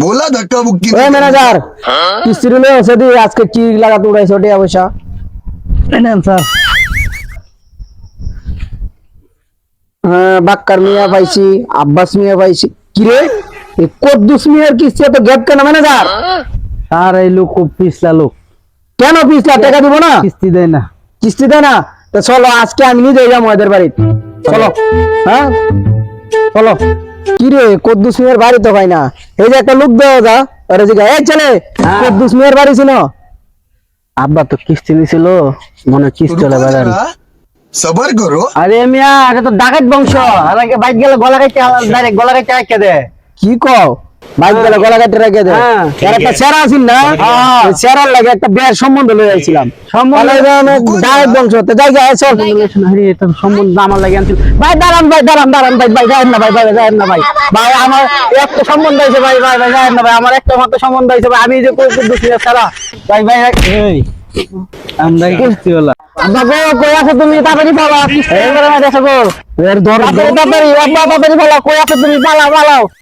बोला धक्का मुक्की ওই ম্যানেজার কিস্তি দিলে সেদি আজকে কি লাগাতে উড়াইছো টাকা পয়সা নেন স্যার। হ্যাঁ বাক্কার মিয়া পাইছি, আব্বাস মিয়া পাইছি। কি রে এই কদ্দুস মিয়ার কিস্তি এত গ্যাপ কেন ম্যানেজার? আর এই লোক খুব পিছলা লোক, কেন পিছলা টাকা দিব না? কিস্তি দেয় না। কিস্তি দেয় না? তো চলো আজকে আমি নিজে যাবো ওদের বাড়িতে, চলো। হ্যাঁ চলো। কি রে কদ্দুস মিয়ার বাড়ি তো পাই না, এই যে একটা লোক দেওয়া যা আরে জিগা এই ছেলে কদ্দুস মিয়ার বাড়ি ছিল। আব্বা তো কিস্তি দিছিল, মনে কিস্তি চলে বেড়ান। सबर करो। আরে মিয়া এটা তো ডাকাত বংশ, আর আগে বাইক গেলে গলা কাটতে, ডাইরেক্ট গলা কাটতে আটকে দেয়। কি কও বাইক গেলে গলা কাটে রেখে দে? হ্যাঁ। এর একটা চেরা আছিল না, ওই চেরার লাগে একটা বিয়ের সম্বন্ধ লয়ে আইছিলাম। সম্বন্ধ? ডাইরেক্ট বংশ তো যাই যাই চল। আরে এটা সম্বন্ধ আমার লাগে আনছিল। ভাই দাঁড়ান ভাই দাঁড়ান দাঁড়ান ভাই ভাই যায়েন না ভাই ভাই যায়েন না ভাই ভাই আমার একটা সম্বন্ধ হয়েছে ভাই ভাই ভাই যায়েন না ভাই আমার একটা মাত্র সম্বন্ধ হয়েছে ভাই আমি যে কই দুঃখী সারা ভাই ভাই এই আমরা কিস্তি হলা বাবা কই আছো তুমি তাড়াতাড়ি পালা এই করে না দেখো এর ধর তাড়াতাড়ি আব্বা তাড়াতাড়ি পালা কই আছো তুমি পালা পালাও